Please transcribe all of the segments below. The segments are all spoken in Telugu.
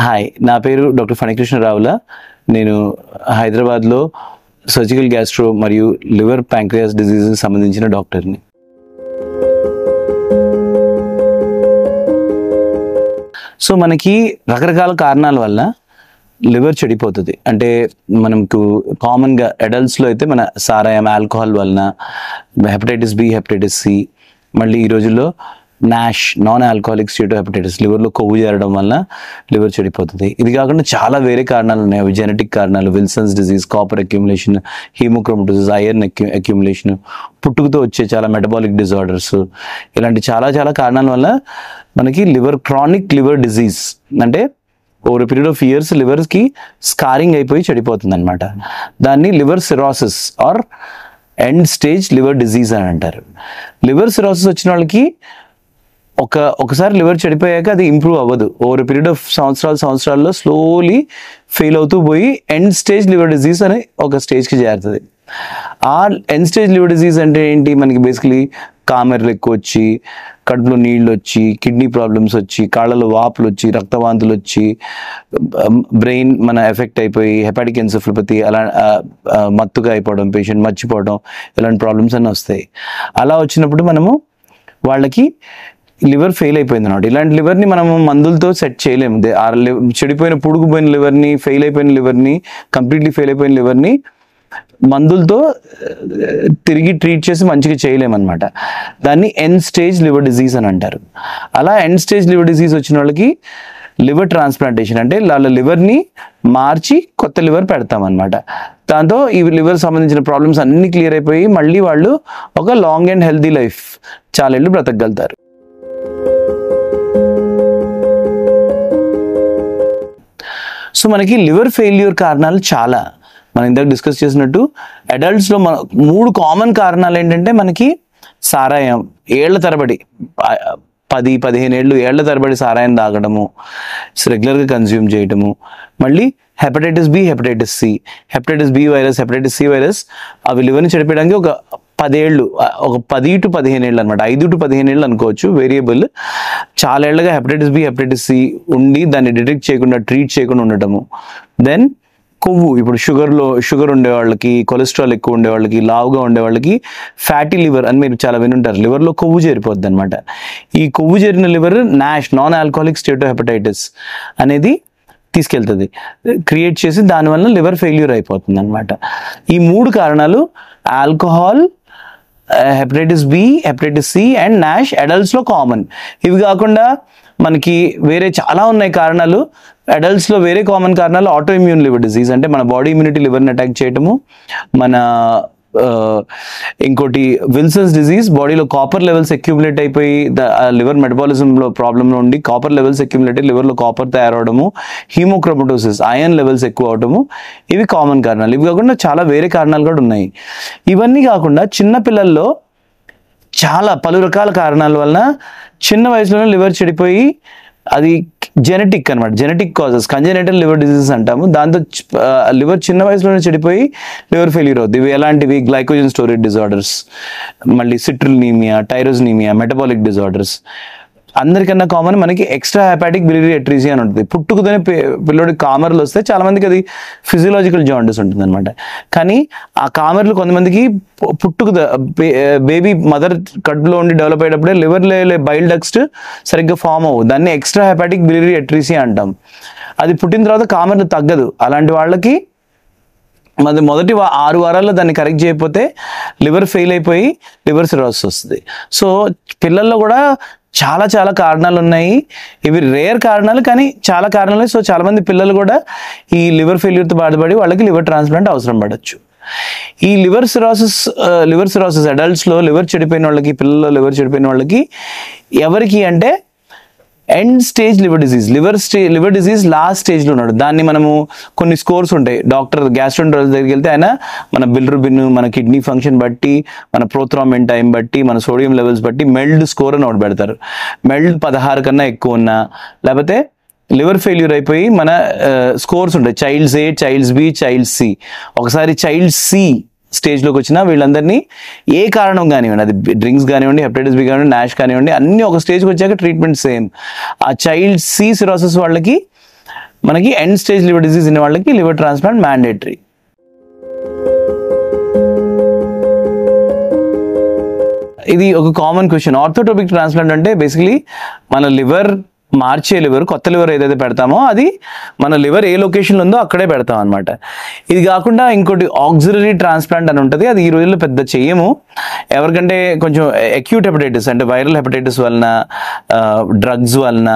హాయ్, నా పేరు డాక్టర్ ఫణికృష్ణ రావుల. నేను హైదరాబాద్లో సర్జికల్ గ్యాస్ట్రో మరియు లివర్ ప్యాంక్రియాస్ డిజీజ్కి సంబంధించిన డాక్టర్ని. సో మనకి రకరకాల కారణాల వల్ల లివర్ చెడిపోతుంది. అంటే మనకు కామన్గా అడల్ట్స్లో అయితే మన సారాయం, ఆల్కహాల్ వలన, హెపటైటిస్ బి, హెపటైటిస్ సి, మళ్ళీ ఈ రోజుల్లో నాష్, నాన్ ఆల్కహాలిక్ స్టీటోహెపటైటిస్, లివర్లో కొవ్వు చేరడం వల్ల లివర్ చెడిపోతుంది. ఇది కాకుండా చాలా వేరే కారణాలు ఉన్నాయి. అవి జెనెటిక్ కారణాలు, Wilson's disease, copper accumulation, haemochromatosis, iron accumulation, పుట్టుకతో వచ్చే చాలా మెటబాలిక్ డిజార్డర్స్, ఇలాంటి చాలా చాలా కారణాల వల్ల మనకి క్రానిక్ లివర్ డిజీజ్ అంటే ఓవర్ పీరియడ్ ఆఫ్ ఇయర్స్ లివర్కి స్కారింగ్ అయిపోయి చెడిపోతుంది అనమాట. దాన్ని liver cirrhosis or end stage liver disease అని అంటారు. లివర్ సిరోసిస్ వచ్చిన వాళ్ళకి ఒకసారి లివర్ చెడిపోయాక అది ఇంప్రూవ్ అవ్వదు. ఓవర్ పీరియడ్ ఆఫ్ సంవత్సరాల్లో స్లోలీ ఫెయిల్ అవుతూ పోయి ఎండ్ స్టేజ్ లివర్ డిజీజ్ అని ఒక స్టేజ్కి చేరుతుంది. ఆ ఎండ్ స్టేజ్ లివర్ డిజీజ్ అంటే ఏంటి? మనకి బేసికలీ కామెర్లు ఎక్కువ వచ్చి, కడుపులో నీళ్ళు వచ్చి, కిడ్నీ ప్రాబ్లమ్స్ వచ్చి, కాళ్ళలో వాపులు వచ్చి, రక్తవాంతులు వచ్చి, బ్రెయిన్ ఎఫెక్ట్ అయిపోయి హెపాటిక్ ఎన్సెఫలోపతి, అలా మత్తుగా అయిపోవడం, పేషెంట్ మర్చిపోవడం, ఇలాంటి ప్రాబ్లమ్స్ అన్నీ వస్తాయి. అలా వచ్చినప్పుడు మనము వాళ్ళకి లివర్ ఫెయిల్ అయిపోయింది అన్నమాట. ఇలాంటి లివర్ని మనము మందులతో సెట్ చేయలేము. చెడిపోయిన, పుడుకుపోయిన లివర్ని, ఫెయిల్ అయిపోయిన లివర్ని, కంప్లీట్లీ ఫెయిల్ అయిపోయిన లివర్ని మందులతో తిరిగి ట్రీట్ చేసి మంచిగా చేయలేమన్నమాట. దాన్ని ఎండ్ స్టేజ్ లివర్ డిజీజ్ అని అంటారు. అలా ఎండ్ స్టేజ్ లివర్ డిజీజ్ వచ్చిన వాళ్ళకి లివర్ ట్రాన్స్ప్లాంటేషన్ అంటే వాళ్ళ లివర్ని మార్చి కొత్త లివర్ పెడతామన్నమాట. దాంతో ఈ లివర్ సంబంధించిన ప్రాబ్లమ్స్ అన్నీ క్లియర్ అయిపోయి మళ్ళీ వాళ్ళు ఒక లాంగ్ అండ్ హెల్తీ లైఫ్ చాలా ఏళ్ళు బ్రతకగలుగుతారు. సో మనకి లివర్ ఫెయిల్యూర్ కారణాలు చాలా. మనం ఇందాక డిస్కస్ చేసినట్టు అడల్ట్స్లో 3 కామన్ కారణాలు ఏంటంటే మనకి సారాయం, ఏళ్ల తరబడి 10-15 ఏళ్ల తరబడి సారాయం తాగడము, రెగ్యులర్గా కన్జ్యూమ్ చేయటము, మళ్ళీ hepatitis B, hepatitis C, hepatitis B virus, hepatitis C virus అవి లివర్ని చెడిపోయడానికి ఒక 10 ఏళ్ళు, ఒక 10 to 15 ఏళ్ళు అనమాట. 5 to 15 ఏళ్ళు అనుకోవచ్చు, వేరియబుల్. చాలా ఏళ్ళగా హెపటైటిస్ బి, హెపటైటిస్ సి ఉండి దాన్ని డిటెక్ట్ చేయకుండా, ట్రీట్ చేయకుండా ఉండటము. దెన్ కొవ్వు, ఇప్పుడు షుగర్ ఉండేవాళ్ళకి, కొలెస్ట్రాల్ ఎక్కువ ఉండేవాళ్ళకి, లావుగా ఉండేవాళ్ళకి ఫ్యాటీ లివర్ అని మీరు చాలా వినుంటారు. లివర్లో కొవ్వు చేరిపోద్ది అనమాట. ఈ కొవ్వు చేరిన liver Nash, non alcoholic steatohepatitis అనేది తీసుకెళ్తుంది, క్రియేట్ చేసి దానివల్ల లివర్ ఫెయిల్యూర్ అయిపోతుంది అనమాట. ఈ 3 కారణాలు alcohol, hepatitis B, hepatitis C and NASH అడల్ట్స్లో కామన్. ఇవి కాకుండా మనకి వేరే చాలా ఉన్నాయి కారణాలు. అడల్ట్స్లో వేరే కామన్ కారణాలు ఆటో ఇమ్యూన్ లివర్ డిజీజ్ అంటే మన బాడీ ఇమ్యూనిటీ లివర్ని అటాక్ చేయటము, ఇంకోటి విల్సన్స్ డిజీజ్, బాడీలో కాపర్ లెవెల్స్ అక్యుములేట్ అయిపోయి లివర్ మెటబాలిజంలో ప్రాబ్లంలో ఉండి కాపర్ లెవెల్స్ అక్యుములేట్ అయ్యి లివర్లో కాపర్ తయారవడము, హీమోక్రోమటోసిస్, ఐరన్ లెవెల్స్ ఎక్కువ అవడము, ఇవి కామన్ కారణాలు. ఇవి కాకుండా చాలా వేరే కారణాలు కూడా ఉన్నాయి. ఇవన్నీ కాకుండా చిన్నపిల్లల్లో చాలా పలు రకాల కారణాల వలన చిన్న వయసులోనే లివర్ చెడిపోయి, అది జెనెటిక్ అనమాట, genetic causes, congenital liver diseases అంటాము. దాంతో లివర్ చిన్న వయసులోనే చెడిపోయి లివర్ ఫెయిల్యూర్ అవుతుంది. ఇవి ఎలాంటివి? గ్లైకోజన్ స్టోరేజ్ డిజార్డర్స్, మళ్ళీ సిట్రిల్నీమియా, టైరోజినీమియా, మెటబాలిక్ డిజార్డర్స్. అందరికన్నా కామన్ మనకి ఎక్స్ట్రా హెపాటిక్ బిలియరీ అట్రీసియా అని ఉంటుంది. పుట్టుకతోనే పిల్లోడికి కామెర్లు వస్తే చాలామందికి అది ఫిజియలాజికల్ జాండిస్ ఉంటుంది అనమాట. కానీ ఆ కామెర్లు కొంతమందికి బేబీ మదర్ కడుపులో ఉండి డెవలప్ అయ్యేటప్పుడే లివర్లో బైల్ డక్ట్స్ సరిగ్గా ఫామ్ అవ్వవు. దాన్ని ఎక్స్ట్రా హెపాటిక్ బిలియరీ అట్రీసియా అంటాం. అది పుట్టిన తర్వాత కామెర్లు తగ్గదు. అలాంటి వాళ్ళకి మొదటి 6 వారాల్లో దాన్ని కరెక్ట్ చేయకపోతే లివర్ ఫెయిల్ అయిపోయి లివర్ సిరోసిస్ వస్తుంది. సో పిల్లల్లో కూడా చాలా చాలా కారణాలు ఉన్నాయి. ఇవి రేర్ కారణాలు, కానీ చాలా కారణాలు. సో చాలామంది పిల్లలు కూడా ఈ లివర్ ఫెయిల్యూర్తో బాధపడి వాళ్ళకి లివర్ ట్రాన్స్ప్లాంట్ అవసరం పడవచ్చు. ఈ లివర్ సిరోసిస్ అడల్ట్స్లో లివర్ చెడిపోయిన వాళ్ళకి, పిల్లల్లో లివర్ చెడిపోయిన వాళ్ళకి ఎవరికి అంటే end stage liver disease last స్టేజ్లో ఉన్నాడు. దాన్ని మనము కొన్ని స్కోర్స్ ఉంటాయి. గ్యాస్ట్రోఎంటరాలజిస్ట్ దగ్గరికి వెళ్తే ఆయన మన బిలిరుబిన్, మన కిడ్నీ ఫంక్షన్ బట్టి, మన ప్రోథ్రాంబిన్ టైం బట్టి, మన సోడియం లెవెల్స్ బట్టి మెల్డ్ స్కోర్ అని ఒకటి పెడతారు. మెల్డ్ 16 కన్నా ఎక్కువ ఉన్నా, లేకపోతే లివర్ ఫెయిల్యూర్ అయిపోయి మన స్కోర్స్ ఉంటాయి. Child's A, child's B, child's C. ఒకసారి చైల్డ్ సి స్టేజ్లోకి వచ్చిన వీళ్ళందరినీ ఏ కారణం కానివ్వండి, అది డ్రింక్స్ కానివ్వండి, హెపటైటిస్ బి కానివ్వండి, నాష్ కానివ్వండి, అన్నీ ఒక స్టేజ్కి వచ్చాక ట్రీట్మెంట్ సేమ్. ఆ చైల్డ్ సి సిరోసిస్ వాళ్ళకి మనకి ఎండ్ స్టేజ్ లివర్ డిసీజ్ ఉన్న వాళ్ళకి లివర్ ట్రాన్స్ప్లాంట్ మ్యాండేటరీ. ఇది ఒక కామన్ క్వశ్చన్. ఆర్థోటోపిక్ ట్రాన్స్ప్లాంట్ అంటే బేసికలీ మన లివర్ మార్చే లివర్, కొత్త లివర్ ఏదైతే పెడతామో అది మన లివర్ ఏ లొకేషన్లో ఉందో అక్కడే పెడతాం అనమాట. ఇది కాకుండా ఇంకోటి ఆక్సిలరీ ట్రాన్స్ప్లాంట్ అని ఉంటుంది. అది ఈ రోజుల్లో పెద్ద చెయ్యము. ఎవరికంటే కొంచెం అక్యూట్ హెపటైటిస్ అంటే వైరల్ హెపటైటిస్ వలన, డ్రగ్స్ వలన,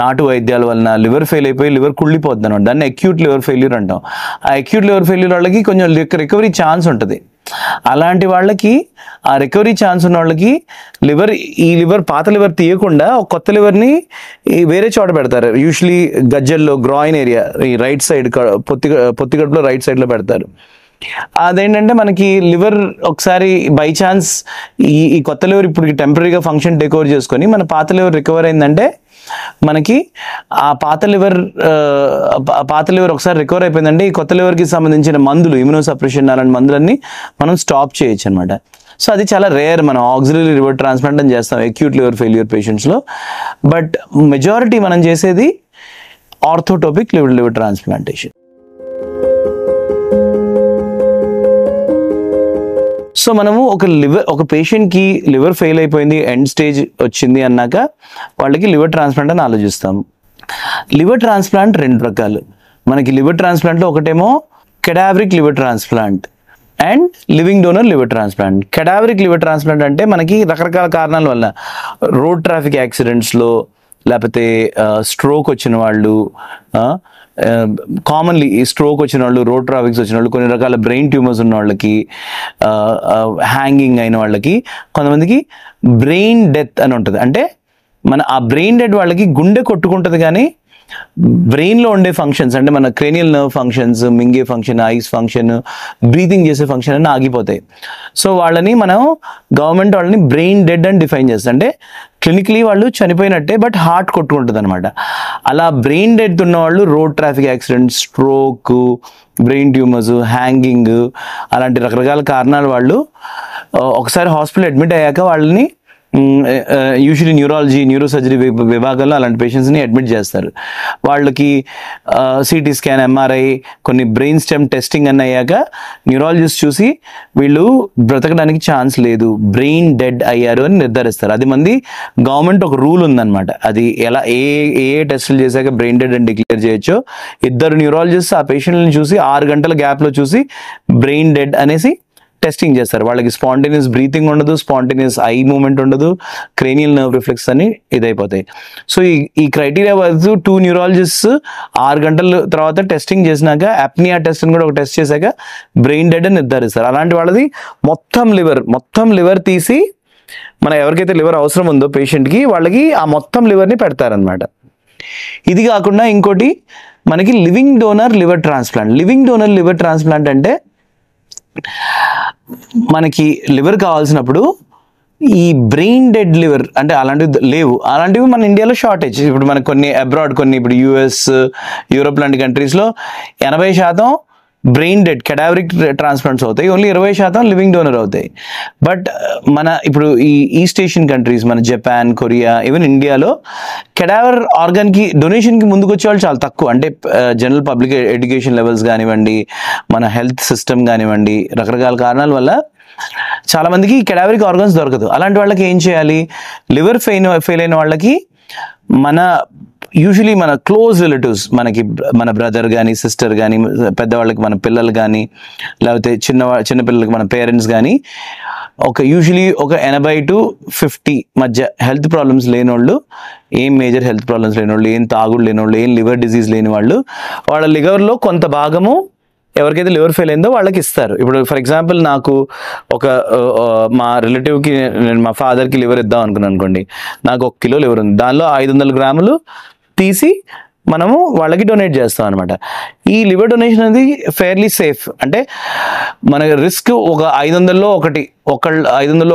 నాటు వైద్యాల వలన లివర్ ఫెయిల్ అయిపోయి లివర్ కుళ్ళిపోతుంది అనమాట. దాన్ని అక్యూట్ లివర్ ఫెయిల్యూర్ అంటాం. ఆ అక్యూట్ లివర్ ఫెయిల్యూర్ వాళ్ళకి కొంచెం రికవరీ ఛాన్స్ ఉంటుంది. అలాంటి వాళ్ళకి, ఆ రికవరీ ఛాన్స్ ఉన్న వాళ్ళకి ఈ లివర్ పాత లివర్ తీయకుండా ఒక కొత్త లివర్ని వేరే చోట పెడతారు. యూజువలీ గజ్జల్లో, గ్రాయిన్ ఏరియా, ఈ రైట్ సైడ్ పొత్తికడుపులో రైట్ సైడ్లో పెడతారు. అదేంటంటే మనకి లివర్ ఒకసారి బై ఛాన్స్ ఈ కొత్త లివర్ ఇప్పుడు టెంపరీగా ఫంక్షన్ టేక్ ఓవర్ చేసుకొని మన పాత లివర్ రికవర్ అయిందంటే మనకి ఆ పాత లివర్ ఒకసారి రికవర్ అయిపోయిందంటే ఈ కొత్త లివర్కి సంబంధించిన మందులు, ఇమ్యూనోసప్రెషన్ అలాంటి మందులన్నీ మనం స్టాప్ చేయొచ్చు అనమాట. సో అది చాలా రేర్. మనం ఆక్సిలరీ లివర్ ట్రాన్స్ప్లాంట్ అని చేస్తాం అక్యూట్ లివర్ ఫెయిల్యూర్ పేషెంట్స్లో. బట్ మెజారిటీ మనం చేసేది ఆర్థోటోపిక్ లివర్ ట్రాన్స్ప్లాంటేషన్. సో మనము ఒక పేషెంట్కి లివర్ ఫెయిల్ అయిపోయింది, ఎండ్ స్టేజ్ వచ్చింది అన్నాక వాళ్ళకి లివర్ ట్రాన్స్ప్లాంట్ అని ఆలోచిస్తాం. లివర్ ట్రాన్స్ప్లాంట్ రెండు రకాలు. మనకి లివర్ ట్రాన్స్ప్లాంట్లో ఒకటేమో cadaveric liver transplant and living donor liver transplant. Cadaveric liver transplant అంటే మనకి రకరకాల కారణాల వల్ల, రోడ్ ట్రాఫిక్ యాక్సిడెంట్స్లో, లేకపోతే స్ట్రోక్ వచ్చిన వాళ్ళు, కామన్లీ ఈ స్ట్రోక్ వచ్చిన వాళ్ళు, రోడ్ ట్రాఫిక్స్ వచ్చిన వాళ్ళు, కొన్ని రకాల బ్రెయిన్ ట్యూమర్స్ ఉన్న వాళ్ళకి, హ్యాంగింగ్ అయిన వాళ్ళకి, కొంతమందికి బ్రెయిన్ డెత్ అని ఉంటుంది. అంటే ఆ బ్రెయిన్ డెడ్ వాళ్ళకి గుండె కొట్టుకుంటుంది కానీ బ్రెయిన్లో ఉండే ఫంక్షన్స్ అంటే మన క్రేనియల్ నర్వ్ ఫంక్షన్స్, మింగే ఫంక్షన్, ఐస్ ఫంక్షన్, బ్రీతింగ్ చేసే ఫంక్షన్ అన్నీ ఆగిపోతాయి. సో గవర్నమెంట్ వాళ్ళని బ్రెయిన్ డెడ్ అని డిఫైన్ చేస్తుంది. అంటే క్లినికలీ వాళ్ళు చనిపోయినట్టే బట్ హార్ట్ కొట్టుకుంటుంది అనమాట. అలా బ్రెయిన్ డెడ్ ఉన్న వాళ్ళు road traffic accident, stroke, brain tumours, hanging అలాంటి రకరకాల కారణాలు వాళ్ళు ఒకసారి హాస్పిటల్ అడ్మిట్ అయ్యాక వాళ్ళని యూజువలీ న్యూరోసర్జరీ విభాగంలో అలాంటి పేషెంట్స్ని అడ్మిట్ చేస్తారు. వాళ్ళకి సిటీ స్కాన్, ఎంఆర్ఐ, కొన్ని బ్రెయిన్ స్టెమ్ టెస్టింగ్ అన్నీ అయ్యాక న్యూరాలజిస్ట్ చూసి వీళ్ళు బ్రతకడానికి ఛాన్స్ లేదు, బ్రెయిన్ డెడ్ అయ్యారు అని నిర్ధారిస్తారు. అది మంది గవర్నమెంట్ ఒక రూల్ ఉందన్నమాట. అది ఎలా ఏ టెస్టులు చేశాక బ్రెయిన్ డెడ్ అని డిక్లేర్ చేయొచ్చో, ఇద్దరు న్యూరాలజిస్ట్ ఆ పేషెంట్ని చూసి 6 గంటల గ్యాప్లో చూసి బ్రెయిన్ డెడ్ అనేసి టెస్టింగ్ చేస్తారు. వాళ్ళకి స్పాంటేనియస్ బ్రీతింగ్ ఉండదు, స్పాంటేనియస్ ఐ మూమెంట్ ఉండదు, క్రేనియల్ నర్వ్ రిఫ్లెక్స్ అని ఇదైపోతాయి. సో ఈ క్రైటీరియా వరకు 2 న్యూరాలజిస్ట్ 6 గంటల తర్వాత టెస్టింగ్ చేసినాక అప్నియా టెస్ట్ అని కూడా ఒక టెస్ట్ చేశాక బ్రెయిన్ డెడ్ అని నిర్ధారిస్తారు. అలాంటి వాళ్ళది మొత్తం లివర్ తీసి మన ఎవరికైతే లివర్ అవసరం ఉందో పేషెంట్కి వాళ్ళకి ఆ మొత్తం లివర్ని పెడతారనమాట. ఇది కాకుండా ఇంకోటి మనకి living donor liver transplant. Living donor liver transplant అంటే మనకి లివర్ కావాల్సినప్పుడు ఈ బ్రెయిన్ డెడ్ లివర్ అంటే అలాంటివి లేవు. అలాంటివి మన ఇండియాలో షార్టేజ్. ఇప్పుడు మనకు కొన్ని అబ్రాడ్, కొన్ని ఇప్పుడు యూఎస్, యూరోప్ లాంటి కంట్రీస్లో 80% బ్రెయిన్ డెడ్ కెడావరిక్ ట్రాన్స్ప్లాంట్స్ అవుతాయి, ఓన్లీ 20% లివింగ్ డోనర్ అవుతాయి. బట్ మన ఇప్పుడు ఈ ఈస్ట్ ఏషియన్ కంట్రీస్, మన జపాన్, కొరియా, ఈవెన్ ఇండియాలో కెడావర్ ఆర్గాన్కి డొనేషన్కి ముందుకు వచ్చే వాళ్ళు చాలా తక్కువ. అంటే జనరల్ పబ్లిక్ ఎడ్యుకేషన్ లెవెల్స్ కానివ్వండి, మన హెల్త్ సిస్టమ్ కానివ్వండి, రకరకాల కారణాల వల్ల చాలా మందికి కెడావరిక్ ఆర్గాన్స్ దొరకదు. అలాంటి వాళ్ళకి ఏం చేయాలి? లివర్ ఫెయిల్ అయిన వాళ్ళకి యూజువలీ మన క్లోజ్ రిలేటివ్స్, మన బ్రదర్ కానీ, సిస్టర్ కానీ, పెద్దవాళ్ళకి మన పిల్లలు కానీ, లేకపోతే చిన్నపిల్లలకి మన పేరెంట్స్ కానీ, యూజువలీ ఒక 80 to 50 మధ్య హెల్త్ ప్రాబ్లమ్స్ లేనోళ్ళు, ఏం మేజర్ హెల్త్ ప్రాబ్లమ్స్ లేనోళ్ళు, ఏం తాగుడు లేనోళ్ళు, ఏం లివర్ డిజీజ్ లేని వాళ్ళు, వాళ్ళ లివర్లో కొంత భాగము ఎవరికైతే లివర్ ఫెయిల్ అయిందో వాళ్ళకి ఇస్తారు. ఇప్పుడు ఫర్ ఎగ్జాంపుల్ నాకు మా రిలేటివ్కి, నేను మా ఫాదర్కి లివర్ ఇద్దాం అనుకున్నాను అనుకోండి, నాకు 1 కిలో లివర్ ఉంది, దానిలో 500 గ్రాములు తీసి మనము వాళ్ళకి డొనేట్ చేస్తాం అనమాట. ఈ లివర్ డొనేషన్ అనేది ఫెయిర్లీ సేఫ్. అంటే మన రిస్క్ ఒక 500లో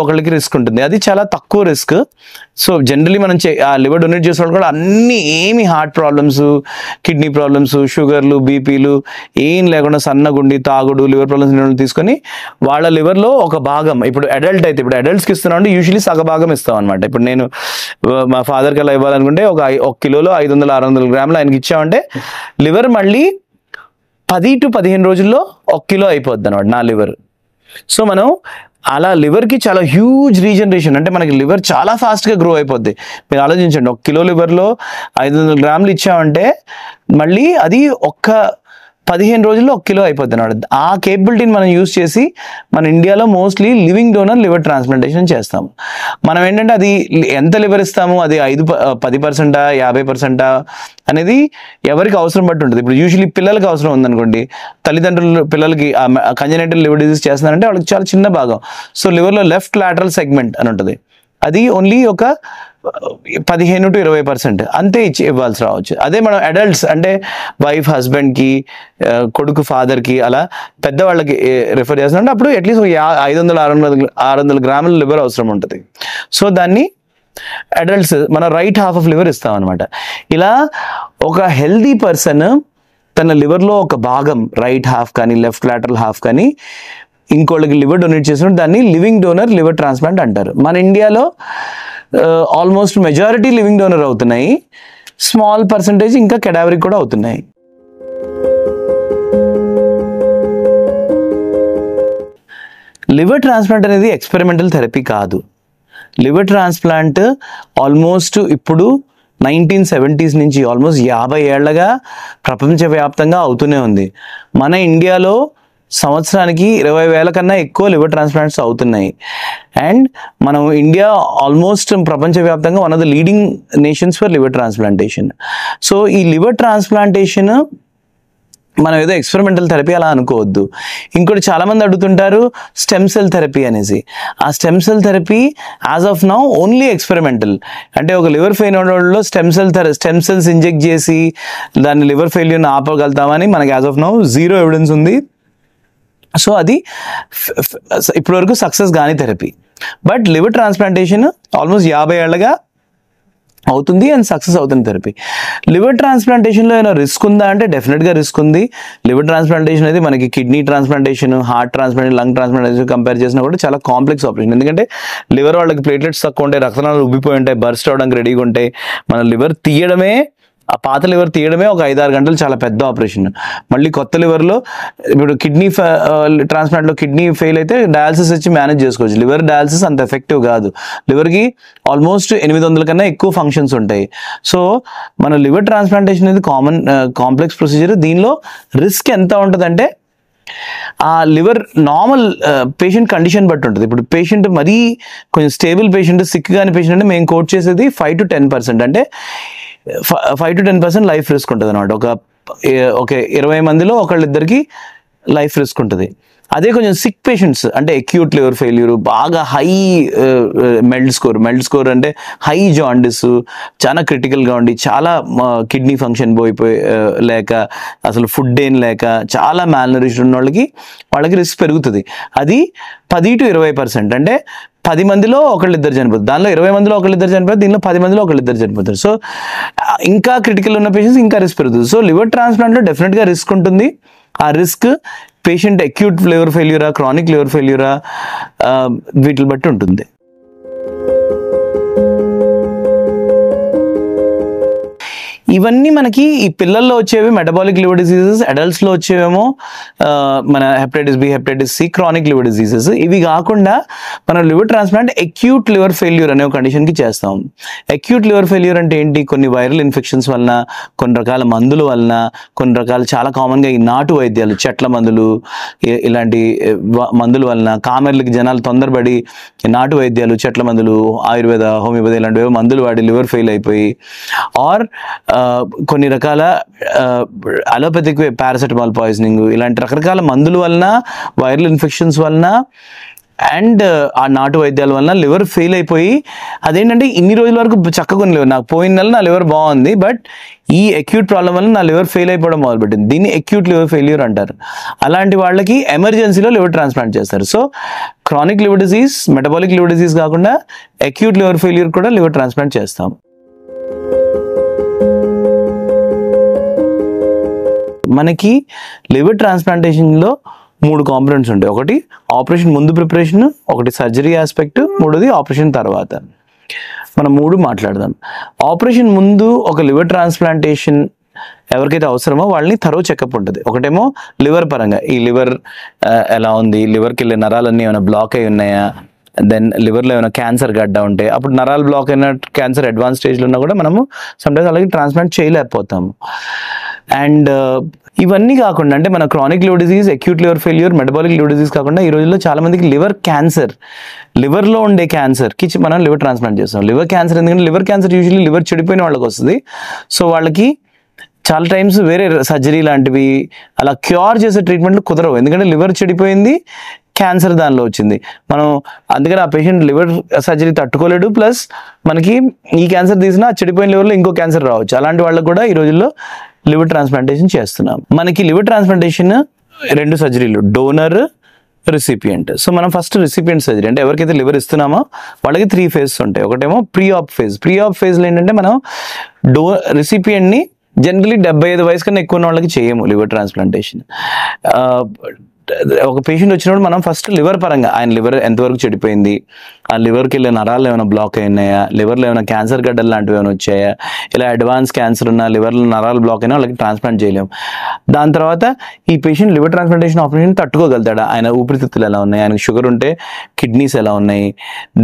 ఒకళ్ళకి రిస్క్ ఉంటుంది, అది చాలా తక్కువ రిస్క్. సో జనరలీ మనం ఆ లివర్ డొనేట్ చేసే వాళ్ళు కూడా ఏమి హార్ట్ ప్రాబ్లమ్స్, కిడ్నీ ప్రాబ్లమ్స్, షుగర్లు, బీపీలు ఏం లేకుండా సన్నగుండి తాగుడు, లివర్ ప్రాబ్లమ్స్ తీసుకొని వాళ్ళ లివర్లో ఒక భాగం, ఇప్పుడు అడల్ట్స్కి ఇస్తున్నాం అంటే యూజువలీ సగభాగం ఇస్తాం అనమాట. ఇప్పుడు నేను మా ఫాదర్కి అలా ఇవ్వాలనుకుంటే ఒక కిలోలో 500-600 గ్రాములు ఆయనకి ఇచ్చామంటే లివర్ మళ్ళీ 10 to 15 రోజుల్లో 1 కిలో అయిపోద్ది అనమాట నా లివర్. సో మనం అలా లివర్కి చాలా హ్యూజ్ రీజనరేషన్, అంటే మనకి లివర్ చాలా ఫాస్ట్గా గ్రో అయిపోద్ది. మీరు ఆలోచించండి, 1 కిలో లివర్లో 500 గ్రాములు ఇచ్చామంటే మళ్ళీ అది 15 రోజుల్లో 1 కిలో అయిపోద్ది అన్నమాట. ఆ కేపబిలిటీని మనం యూజ్ చేసి మన ఇండియాలో mostly living donor liver transplantation చేస్తాము. మనం ఏంటంటే అది ఎంత లివర్ ఇస్తాము, అది 10%, 50% అనేది ఎవరికి అవసరం బట్టి ఉంటుంది. ఇప్పుడు యూజువల్లీ పిల్లలకి అవసరం ఉందనుకోండి, తల్లిదండ్రులు పిల్లలకి కంజనైటల్ లివర్ డిసీజ్ చేస్తున్నారంటే వాళ్ళకి చాలా చిన్న భాగం. సో లివర్లో లెఫ్ట్ లాటరల్ సెగ్మెంట్ అని ఉంటుంది, అది ఓన్లీ ఒక 15 to 20% అంతే ఇవ్వాల్సి రావచ్చు. అదే మనం అడల్ట్స్ అంటే వైఫ్ హస్బెండ్కి, కొడుకు ఫాదర్కి, అలా పెద్దవాళ్ళకి రిఫర్ చేస్తున్నాం అప్పుడు అట్లీస్ట్ 500-600 గ్రాముల లివర్ అవసరం ఉంటుంది. సో దాన్ని అడల్ట్స్ మన రైట్ హాఫ్ ఆఫ్ లివర్ ఇస్తాం అనమాట. ఇలా ఒక హెల్దీ పర్సన్ తన లివర్లో ఒక భాగం రైట్ హాఫ్ కానీ లెఫ్ట్ లాటరల్ హాఫ్ కానీ ఇంకోళ్ళకి లివర్ డొనేట్ చేసినప్పుడు దాన్ని లివింగ్ డోనర్ లివర్ ట్రాన్స్ప్లాంట్ అంటారు. మన ఇండియాలో ఆల్మోస్ట్ మెజారిటీ లివింగ్ డోనర్ అవుతున్నాయి, స్మాల్ పర్సంటేజ్ ఇంకా కెడావరిక్ కూడా అవుతున్నాయి. లివర్ ట్రాన్స్ప్లాంట్ అనేది ఎక్స్పెరిమెంటల్ థెరపీ కాదు. లివర్ ట్రాన్స్ప్లాంట్ ఆల్మోస్ట్ ఇప్పుడు 1970s నుంచి ఆల్మోస్ట్ 50 ఏళ్లగా ప్రపంచవ్యాప్తంగా అవుతూనే ఉంది. మన ఇండియాలో సంవత్సరానికి 20,000 కన్నా ఎక్కువ లివర్ ట్రాన్స్ప్లాంట్స్ అవుతున్నాయి. అండ్ మనం ఇండియా ఆల్మోస్ట్ ప్రపంచవ్యాప్తంగా one of the leading nations for liver transplantation. So ఈ లివర్ ట్రాన్స్ప్లాంటేషన్ మనం ఏదో ఎక్స్పెరిమెంటల్ థెరపీ అలా అనుకోవద్దు. ఇంకోటి చాలామంది అడుగుతుంటారు స్టెమ్ సెల్ థెరపీ అనేసి. ఆ stem cell therapy as of now only experimental. అంటే ఒక లివర్ ఫెయిల్యూర్లో స్టెమ్ సెల్స్ ఇంజెక్ట్ చేసి దాన్ని లివర్ ఫెయిల్యూర్ని ఆపగలుగుతామని మనకి యాజ్ ఆఫ్ నౌ 0 ఎవిడెన్స్ ఉంది. సో అది ఇప్పటివరకు సక్సెస్ కాని therapy. But liver transplantation almost 50 ఏళ్లగా అవుతుంది అండ్ సక్సెస్ అవుతుంది థెరపీ. లివర్ ట్రాన్స్ప్లాంటేషన్లో ఏమైనా రిస్క్ ఉందా అంటే డెఫినెట్గా రిస్క్ ఉంది. లివర్ ట్రాన్స్ప్లాంటేషన్ అనేది మనకి kidney transplantation, heart transplantation, lung transplantation compare చేసినా కూడా చాలా కాంప్లెక్స్ ఆపరేషన్. ఎందుకంటే లివర్ వాళ్ళకి ప్లేట్లెట్స్ తక్కువ ఉంటాయి, రక్తనాళాలు ఉబ్బిపోయి ఉంటాయి, బర్స్ట్ అవడానికి రెడీగా ఉంటాయి. మన లివర్ తీయడమే, ఆ పాత లివర్ తీయడమే ఒక 5-6 గంటలు చాలా పెద్ద ఆపరేషన్. మళ్ళీ కొత్త లివర్లో ఇప్పుడు కిడ్నీ ట్రాన్స్ప్లాంట్లో కిడ్నీ ఫెయిల్ అయితే డయాలసిస్ వచ్చి మేనేజ్ చేసుకోవచ్చు. లివర్ డయాలసిస్ అంత ఎఫెక్టివ్ కాదు. లివర్కి ఆల్మోస్ట్ 800 కన్నా ఎక్కువ ఫంక్షన్స్ ఉంటాయి. సో మన లివర్ ట్రాన్స్ప్లాంటేషన్ అనేది కాంప్లెక్స్ ప్రొసీజర్. దీనిలో రిస్క్ ఎంత ఉంటుందంటే ఆ లివర్ నార్మల్ పేషెంట్ కండిషన్ బట్టి ఉంటుంది. ఇప్పుడు పేషెంట్ మరీ కొంచెం స్టేబుల్ పేషెంట్, సిక్ కాని పేషెంట్ అంటే మేము కోట్ చేసేది 5 to 10%, అంటే 5 to 10% లైఫ్ రిస్క్ ఉంటుంది అనమాట. ఒక 20 మందిలో ఒకళ్ళిద్దరికి లైఫ్ రిస్క్ ఉంటుంది. అదే కొంచెం సిక్ పేషెంట్స్ అంటే అక్యూట్ లివర్ ఫెయిల్యూర్, బాగా హై మెల్ట్ స్కోర్ అంటే హై జాండిస్, చాలా క్రిటికల్గా ఉండి చాలా కిడ్నీ ఫంక్షన్ పోయిపోయి లేక అసలు ఫుడ్ ఏం లేక చాలా మ్యాల్నరిష్డ్ ఉన్న వాళ్ళకి రిస్క్ పెరుగుతుంది. అది 10 to 20%, అంటే 10 మందిలో ఒకళ్ళిద్దరు చనిపోతారు. దానిలో 20 మందిలో ఒకళ్ళిద్దరు చనిపోతారు, దీనిలో 10 మందిలో ఒకళ్ళిద్దరు చనిపోతారు. సో ఇంకా క్రిటికల్ ఉన్న పేషెంట్స్ ఇంకా రిస్క్ పెరుగుతుంది. సో లివర్ ట్రాన్స్ప్లాంట్లో డెఫినెట్గా రిస్క్ ఉంటుంది. ఆ రిస్క్ పేషెంట్ అక్యూట్ లివర్ ఫెయిల్యూరా, క్రానిక్ లివర్ ఫెయిల్యూరా, వీటిని బట్టి ఉంటుంది. ఇవన్నీ మనకి ఈ పిల్లల్లో వచ్చేవి మెటబాలిక్ లివర్ డిసీజెస్, అడల్ట్స్లో వచ్చేవేమో మన hepatitis B, hepatitis C, chronic liver diseases. ఇవి కాకుండా మనం liver transplant acute liver failure అనే ఒక కండిషన్కి చేస్తాం. అక్యూట్ లివర్ ఫెయిల్యూర్ అంటే ఏంటి? కొన్ని వైరల్ ఇన్ఫెక్షన్స్ వలన, కొన్ని రకాల మందుల వలన, కొన్ని రకాల చాలా కామన్గా ఈ నాటు వైద్యాలు, చెట్ల మందులు, ఇలాంటి మందుల వలన కామెర్లకి జనాలు తొందరపడి నాటు వైద్యాలు, చెట్ల మందులు, ఆయుర్వేద, హోమియోపతి ఇలాంటివి మందులు వాడి లివర్ ఫెయిల్ అయిపోయి, ఆర్ కొన్ని రకాల అలోపతిక్ పారాసెటమాల్ పాయిజనింగ్, ఇలాంటి రకరకాల మందుల వలన, వైరల్ ఇన్ఫెక్షన్స్ వలన అండ్ ఆ నాటు వైద్యాల వలన లివర్ ఫెయిల్ అయిపోయి, అదేంటంటే ఇన్ని రోజుల వరకు చక్కగా లివర్, నాకు పోయిన నెల నా లివర్ బాగుంది, బట్ ఈ అక్యూట్ ప్రాబ్లం వల్ల నా లివర్ ఫెయిల్ అయిపోవడం మొదలుపెట్టింది. దీన్ని అక్యూట్ లివర్ ఫెయిల్యూర్ అంటారు. అలాంటి వాళ్ళకి ఎమర్జెన్సీలో లివర్ ట్రాన్స్ప్లాంట్ చేస్తారు. So chronic liver disease, metabolic liver disease కాకుండా అక్యూట్ లివర్ ఫెయిల్యూర్ కూడా లివర్ ట్రాన్స్ప్లాంట్ చేస్తాం. మనకి లివర్ ట్రాన్స్ప్లాంటేషన్లో 3 కాంపోనెంట్స్ ఉంటాయి. ఒకటి ఆపరేషన్ ముందు ప్రిపరేషన్, ఒకటి సర్జరీ ఆస్పెక్ట్, మూడోది ఆపరేషన్ తర్వాత. మనం 3 మాట్లాడదాం. ఆపరేషన్ ముందు ఒక లివర్ ట్రాన్స్ప్లాంటేషన్ ఎవరికైతే అవసరమో వాళ్ళని థరో చెకప్ ఉంటుంది. ఒకటేమో లివర్ పరంగా, ఈ లివర్ ఎలా ఉంది, లివర్కి వెళ్ళే నరాలన్నీ ఏమైనా బ్లాక్ అయి ఉన్నాయా, దెన్ లివర్లో ఏమైనా క్యాన్సర్ గడ్డ ఉంటే, అప్పుడు నరాలు బ్లాక్ అయిన క్యాన్సర్ అడ్వాన్స్ స్టేజ్లో ఉన్నా కూడా మనము సమ్టైమ్స్ అలాగే ట్రాన్స్ప్లాంట్ చేయలేకపోతాము. అండ్ ఇవన్నీ కాకుండా అంటే మన chronic liver disease, acute liver failure, metabolic liver disease కాకుండా ఈ రోజుల్లో చాలా మందికి లివర్ క్యాన్సర్, లివర్లో ఉండే క్యాన్సర్కి మనం లివర్ ట్రాన్స్ప్లాంట్ చేస్తాం. లివర్ క్యాన్సర్ ఎందుకంటే లివర్ క్యాన్సర్ యూజువల్లీ లివర్ చెడిపోయిన వాళ్ళకి వస్తుంది. సో వాళ్ళకి చాలా టైమ్స్ వేరే సర్జరీ లాంటివి అలా క్యూర్ చేసే ట్రీట్మెంట్లు కుదరవు, ఎందుకంటే లివర్ చెడిపోయింది, క్యాన్సర్ దానిలో వచ్చింది. మనం అందుకని ఆ పేషెంట్ లివర్ సర్జరీ తట్టుకోలేడు, ప్లస్ మనకి ఈ క్యాన్సర్ తీసినా చెడిపోయిన లివర్లో ఇంకో క్యాన్సర్ రావచ్చు. అలాంటి వాళ్ళకి కూడా ఈ రోజుల్లో లివర్ ట్రాన్స్ప్లాంటేషన్ చేస్తున్నాం. మనకి లివర్ ట్రాన్స్ప్లాంటేషన్ 2 సర్జరీలు, డోనర్, రిసిపియంట్. సో మనం ఫస్ట్ రిసిపియంట్ సర్జరీ అంటే ఎవరికైతే లివర్ ఇస్తున్నామో వాళ్ళకి 3 phases ఉంటాయి. ఒకటేమో ప్రీ ఆప్ ఫేజ్. ప్రీ ఆప్ ఫేజ్లో ఏంటంటే మనం రిసిపియంట్ని జనరలీ 75 వయసు కన్నా ఎక్కువ ఉన్న వాళ్ళకి చేయము లివర్ ట్రాన్స్ప్లాంటేషన్. ఒక పేషెంట్ వచ్చినప్పుడు మనం ఫస్ట్ లివర్ పరంగా ఆయన లివర్ ఎంతవరకు చెడిపోయింది, ఆ లివర్కి వెళ్ళే నరాలు ఏమైనా బ్లాక్ అయినాయా, లివర్లో ఏమైనా క్యాన్సర్ గడ్డలు లాంటివి ఏమైనా వచ్చాయా, ఇలా అడ్వాన్స్ క్యాన్సర్ ఉన్న లివర్లో నరాలు బ్లాక్ అయినా వాళ్ళకి ట్రాన్స్ప్లాంట్ చేయలేము. దాని తర్వాత ఈ పేషెంట్ లివర్ ట్రాన్స్ప్లాంటేషన్ ఆపరేషన్ తట్టుకోగలుగుతాడా, ఆయన ఊపిరితిత్తులు ఎలా ఉన్నాయి, ఆయనకు షుగర్ ఉంటే కిడ్నీస్ ఎలా ఉన్నాయి,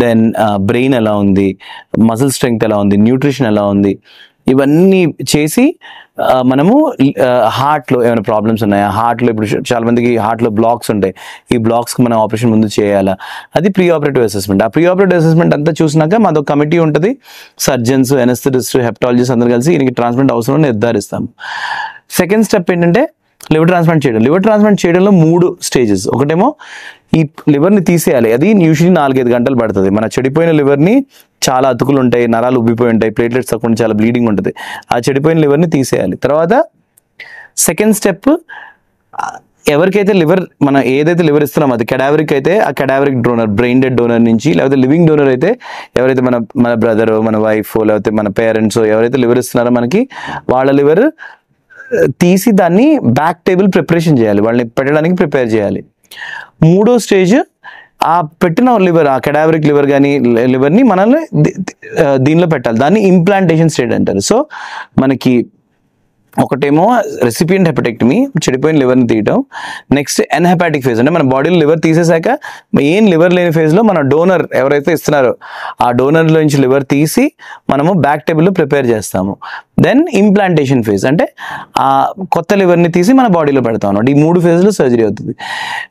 దెన్ బ్రెయిన్ ఎలా ఉంది, మజిల్ స్ట్రెంగ్త్ ఎలా ఉంది, న్యూట్రిషన్ ఎలా ఉంది, ఇవన్నీ చేసి మనము హార్ట్లో ఏమైనా ప్రాబ్లమ్స్ ఉన్నాయా, హార్ట్లో ఇప్పుడు చాలా మందికి హార్ట్లో బ్లాక్స్ ఉంటాయి, ఈ బ్లాక్స్కి మనం ఆపరేషన్ ముందు చేయాలా, అది ప్రీ ఆపరేటివ్ అసెస్మెంట్. ఆ ప్రీ ఆపరేటివ్ అసెస్మెంట్ అంతా చూసినాక మాది కమిటీ ఉంటుంది, సర్జన్స్, ఎనస్థెటిస్ట్, హెపటాలజిస్ట్ అందరూ కలిసి ఈయనకి ట్రాన్స్ప్లాంట్ అవసరం నిర్ధారిస్తాము. సెకండ్ స్టెప్ ఏంటంటే లివర్ ట్రాన్స్ప్లాంట్ చేయడం. లివర్ ట్రాన్స్ప్లాంట్ చేయడంలో 3 స్టేజెస్. ఒకటేమో ఈ లివర్ని తీసేయాలి, అది యూజువల్లీ 4-5 గంటలు పడుతుంది. మన చెడిపోయిన లివర్ని చాలా అతుకులు ఉంటాయి, నరాలు ఉబ్బిపోయి ఉంటాయి, ప్లేట్లెట్స్ తక్కువ, చాలా బ్లీడింగ్ ఉంటుంది, ఆ చెడిపోయిన లివర్ని తీసేయాలి. తర్వాత సెకండ్ స్టెప్ ఎవరికైతే లివర్ మనం ఏదైతే లివర్ ఇస్తున్నామో అది కెడావరిక్ అయితే ఆ cadaveric donor, brain dead donor నుంచి, లేకపోతే లివింగ్ డోనర్ అయితే ఎవరైతే మన బ్రదర్, మన వైఫ్, లేకపోతే మన పేరెంట్స్ ఎవరైతే లివర్ ఇస్తున్నారో మనకి వాళ్ళ లివర్ తీసి దాన్ని బ్యాక్ టేబుల్ ప్రిపరేషన్ చేయాలి, వాళ్ళని పెట్టడానికి ప్రిపేర్ చేయాలి. 3వ స్టేజ్ ఆ పెట్టిన లివర్, ఆ కెడావరిక్ లివర్ కానీ లివర్ని మనల్ని దీనిలో పెట్టాలి, దాన్ని ఇంప్లాంటేషన్ స్టేజ్ అంటారు. సో మనకి ఒకటేమో రెసిపియంట్ హెపటెక్టమీ, చెడిపోయిన లివర్ని తీయటం. నెక్స్ట్ ఎన్హెపాటిక్ ఫేజ్ అంటే మన బాడీలో లివర్ తీసేసాక ఏం లివర్ లేని ఫేజ్లో మన డోనర్ ఎవరైతే ఇస్తున్నారో ఆ డోనర్లో నుంచి లివర్ తీసి మనము బ్యాక్ టేబుల్లో ప్రిపేర్ చేస్తాము. దెన్ ఇంప్లాంటేషన్ ఫేజ్ అంటే ఆ కొత్త లివర్ని తీసి మన బాడీలో పెడతాం అన్నమాట. ఈ 3 ఫేజ్లో సర్జరీ అవుతుంది.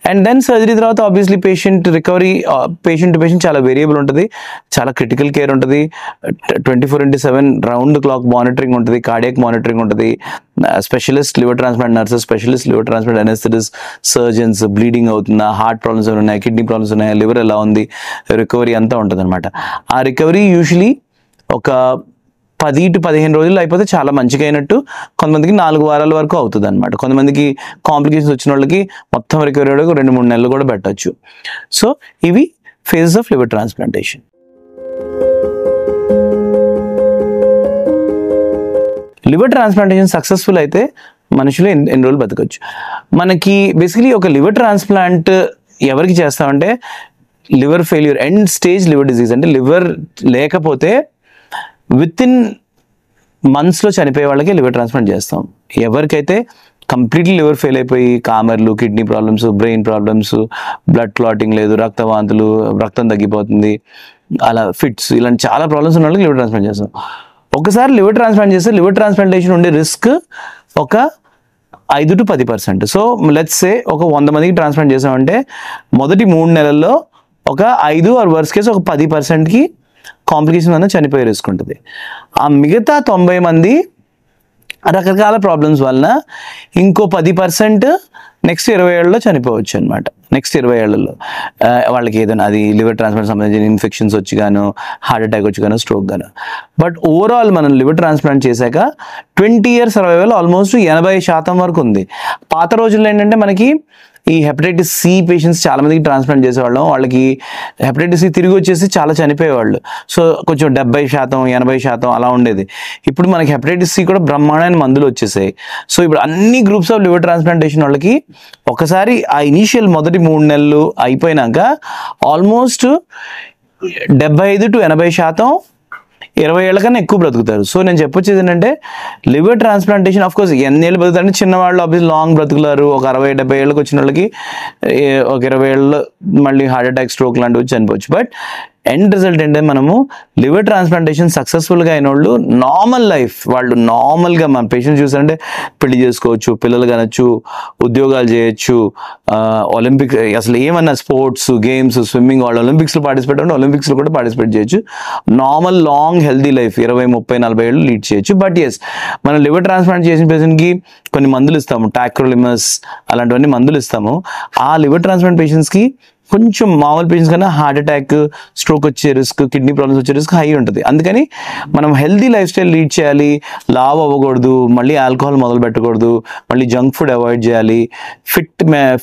అండ్ దెన్ సర్జరీ తర్వాత obviously patient recovery patient to patient చాలా వేరియబుల్ ఉంటుంది, చాలా క్రిటికల్ కేర్ ఉంటుంది, 24/7 రౌండ్ క్లాక్ మానిటరింగ్ ఉంటుంది, కార్డియాక్ మానిటరింగ్ ఉంటుంది, specialist liver transplant nurses, specialist liver transplant anaesthetist, surgeons, bleeding అవుతుందా, హార్ట్ ప్రాబ్లమ్స్ ఏమైనా ఉన్నాయి, కిడ్నీ ప్రాబ్లమ్స్ ఉన్నాయా, లివర్ ఎలా ఉంది, రికవరీ అంతా ఉంటుంది అనమాట. ఆ రికవరీ యూజువలీ ఒక 10 to 15 రోజుల్లో అయిపోతే చాలా మంచిగా అయినట్టు. కొంతమందికి 4 వారాల వరకు అవుతుంది అనమాట. కొంతమందికి కాంప్లికేషన్స్ వచ్చిన వాళ్ళకి మొత్తం రికవరీ అయ్యేందుకు 2-3 నెలలు కూడా పెట్టచ్చు. సో ఇవి phases of liver transplantation. Liver transplantation successful అయితే మనుషులు ఎన్ని రోజులు బతకచ్చు. మనకి బేసికలీ ఒక లివర్ ట్రాన్స్ప్లాంట్ ఎవరికి చేస్తామంటే liver failure, end stage liver disease అంటే లివర్ లేకపోతే వితిన్ మంత్స్లో చనిపోయే వాళ్ళకి లివర్ ట్రాన్స్ప్లాంట్ చేస్తాం. ఎవరికైతే కంప్లీట్లీ లివర్ ఫెయిల్ అయిపోయి కామర్లు, kidney problems, brain problems, blood clotting లేదు, రక్తవాంతులు, రక్తం తగ్గిపోతుంది, అలా ఫిట్స్, ఇలాంటి చాలా ప్రాబ్లమ్స్ ఉన్న వాళ్ళకి లివర్ ట్రాన్స్ప్లాంట్ చేస్తాం. ఒకసారి లివర్ ట్రాన్స్ప్లాంట్ చేస్తే లివర్ ట్రాన్స్ప్లాంటేషన్ ఉండే రిస్క్ ఒక 5 to 10%. సో లెట్స్ సే ఒక 100 మందికి ట్రాన్స్ప్లాంట్ చేసామంటే మొదటి 3 నెలల్లో ఒక 5 ఆర్ వర్స్ట్ కేసు ఒక 10%కి కాంప్లికేషన్ వల్ల చనిపోయే రిస్క్ ఉంటుంది. ఆ మిగతా 90 మంది రకరకాల ప్రాబ్లమ్స్ వలన ఇంకో 10% నెక్స్ట్ 20 ఏళ్ళలో చనిపోవచ్చు అనమాట. నెక్స్ట్ 20 ఏళ్లలో వాళ్ళకి ఏదైనా అది లివర్ ట్రాన్స్ప్లాంట్ సంబంధించిన ఇన్ఫెక్షన్స్ వచ్చి గాను, హార్ట్ అటాక్ వచ్చి గాను, స్ట్రోక్ గాను. బట్ ఓవరాల్ మనం లివర్ ట్రాన్స్ప్లాంట్ చేశాక 20 years సర్వైవల్ ఆల్మోస్ట్ 80% వరకు ఉంది. పాత రోజుల్లో ఏంటంటే మనకి ఈ హెపటైటిస్ సి పేషెంట్స్ చాలా మందికి ట్రాన్స్ప్లాంట్ చేసేవాళ్ళం, వాళ్ళకి హెపటైటిస్ సి తిరిగి వచ్చేసి చాలా చనిపోయేవాళ్ళు. సో కొంచెం 70%, 80% అలా ఉండేది. ఇప్పుడు మనకి హెపటైటిస్ సి కూడా బ్రహ్మాండమైన మందులు వచ్చేసాయి. సో ఇప్పుడు అన్ని గ్రూప్స్ ఆఫ్ లివర్ ట్రాన్స్ప్లాంటేషన్ వాళ్ళకి ఒకసారి ఆ ఇనీషియల్ మొదటి 3 నెలలు అయిపోయినాక ఆల్మోస్ట్ 75 to 80% 20 ఏళ్ళ కన్నా ఎక్కువ బ్రతుకుతారు. సో నేను చెప్పొచ్చేది ఏంటంటే లివర్ ట్రాన్స్ప్లాంటేషన్ ఆఫ్ కోర్స్ ఎన్నేళ్ళు బ్రతుకుతారంటే చిన్నవాళ్ళు ఆబ్వియస్ లాంగ్ బ్రతుకులారు. ఒక 60-70 ఏళ్ళకి వచ్చిన వాళ్ళకి ఒక 20 ఏళ్ళలో మళ్ళీ హార్ట్ అటాక్, స్ట్రోక్ లాంటివి చనిపోవచ్చు. బట్ ఎండ్ రిజల్ట్ ఏంటంటే మనము లివర్ ట్రాన్స్ప్లాంటేషన్ సక్సెస్ఫుల్గా అయిన వాళ్ళు నార్మల్ లైఫ్, వాళ్ళు నార్మల్గా మన పేషెంట్స్ చూసారంటే పెళ్లి చేసుకోవచ్చు, పిల్లలు కనొచ్చు, ఉద్యోగాలు చేయొచ్చు, ఒలింపిక్ అసలు ఏమన్నా స్పోర్ట్స్, గేమ్స్, స్విమ్మింగ్, వాళ్ళు ఒలింపిక్స్లో పార్టిసిపేట్ అంటే ఒలింపిక్స్లో కూడా పార్టిసిపేట్ చేయొచ్చు. నార్మల్ లాంగ్ హెల్దీ లైఫ్ 20, 30, 40 ఏళ్ళు లీడ్ చేయొచ్చు. బట్ ఎస్, మనం లివర్ ట్రాన్స్ప్లాంట్ చేసిన పేషెంట్కి కొన్ని మందులు ఇస్తాము, టాక్రోలిమస్ అలాంటివన్నీ మందులు ఇస్తాము. ఆ లివర్ ట్రాన్స్ప్లాంట్ పేషెంట్స్కి కొంచెం మామూలు పేషెంట్స్ కన్నా హార్ట్ అటాక్, స్ట్రోక్ వచ్చే రిస్క్, కిడ్నీ ప్రాబ్లమ్స్ వచ్చే రిస్క్ హై ఉంటుంది. అందుకని మనం హెల్దీ లైఫ్ స్టైల్ లీడ్ చేయాలి, లావ్ అవ్వకూడదు, మళ్ళీ ఆల్కహాల్ మొదలు పెట్టకూడదు, మళ్ళీ జంక్ ఫుడ్ అవాయిడ్ చేయాలి.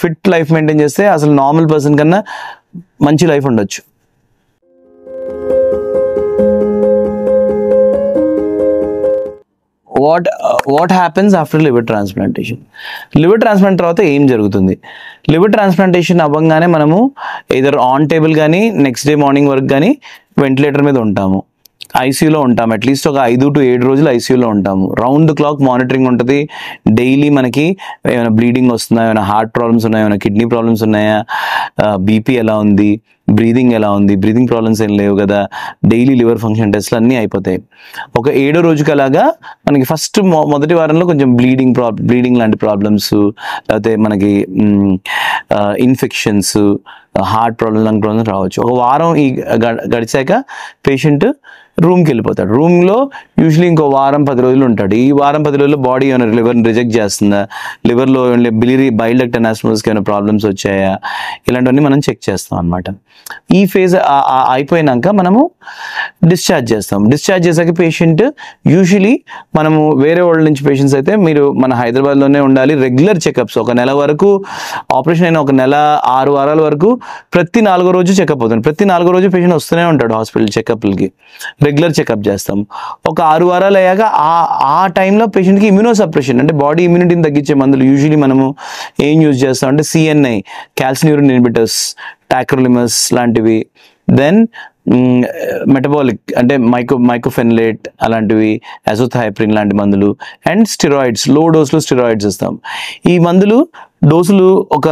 ఫిట్ లైఫ్ మెయింటైన్ చేస్తే అసలు నార్మల్ పర్సన్ కన్నా మంచి లైఫ్ ఉండొచ్చు. What happens after liver transplantation? Liver transplant తర్వాత ఏం జరుగుతుంది? లివర్ ట్రాన్స్ప్లాంటేషన్ అవ్వగానే మనము ఎయిదర్ ఆన్ టేబుల్ కానీ నెక్స్ట్ డే మార్నింగ్ వరకు కానీ వెంటిలేటర్ మీద ఉంటాము, ఐసీయూలో ఉంటాము. అట్లీస్ట్ ఒక 5 to 7 రోజులు ఐసీయూలో ఉంటాము. రౌండ్ ద క్లాక్ మానిటరింగ్ ఉంటుంది. డైలీ మనకి ఏమైనా బ్లీడింగ్ వస్తుందా, ఏమైనా హార్ట్ ప్రాబ్లమ్స్ ఉన్నాయా, ఏమైనా కిడ్నీ ప్రాబ్లమ్స్ ఉన్నాయా, బీపీ ఎలా ఉంది, బ్రీదింగ్ ఎలా ఉంది, బ్రీదింగ్ ప్రాబ్లమ్స్ ఏం లేవు కదా, డైలీ లివర్ ఫంక్షన్ టెస్ట్లు అన్నీ అయిపోతాయి. ఒక 7వ రోజుకి అలాగా మనకి ఫస్ట్ మొదటి వారంలో కొంచెం బ్లీడింగ్ లాంటి ప్రాబ్లమ్స్, లేకపోతే మనకి infections, heart problem, lung problems రావచ్చు. ఒక వారం గడిచాక పేషెంట్ రూమ్కి వెళ్ళిపోతాడు. రూమ్లో యూజువలీ ఇంకో వారం 10 రోజులు ఉంటాడు. ఈ వారం 10 రోజుల్లో బాడీ ఏమైనా లివర్ని రిజెక్ట్ చేస్తుందా, లివర్లో బైల్ డక్ట్ అనాస్మోసిస్కి ఏమైనా ప్రాబ్లమ్స్ వచ్చాయా, ఇలాంటివన్నీ మనం చెక్ చేస్తాం అనమాట. ఈ ఫేజ్ అయిపోయినాక మనము డిశ్చార్జ్ చేస్తాం. డిశ్చార్జ్ చేశాక పేషెంట్ యూజువలీ మనము వేరే వాళ్ళ నుంచి పేషెంట్స్ అయితే మీరు మన హైదరాబాద్లోనే ఉండాలి, రెగ్యులర్ చెకప్స్ ఒక నెల వరకు, ఆపరేషన్ అయిన ఒక నెల 6 వారాల వరకు ప్రతి 4వ రోజు చెకప్ అవుతుంది. ప్రతి 4వ రోజు పేషెంట్ వస్తూనే ఉంటాడు హాస్పిటల్ చెకప్లకి, రెగ్యులర్ చెకప్ చేస్తాం. ఒక 6 వారాలు అయ్యాక ఆ టైంలో పేషెంట్కి ఇమ్యూనో సప్రెషన్ అంటే బాడీ ఇమ్యూనిటీని తగ్గించే మందులు యూజువలీ మనము ఏం యూజ్ చేస్తాం అంటే CNI, క్యాల్సిన్యూరిన్ ఇన్హిబిటర్స్, టాక్రోలిమస్ లాంటివి, దెన్ మెటబాలిక్ అంటే మైకోఫెన్లేట్ అలాంటివి, అజోథైప్రిన్ లాంటి మందులు, అండ్ స్టెరాయిడ్స్, లో డోస్లో స్టెరాయిడ్స్ ఇస్తాం. ఈ మందులు డోసులు ఒక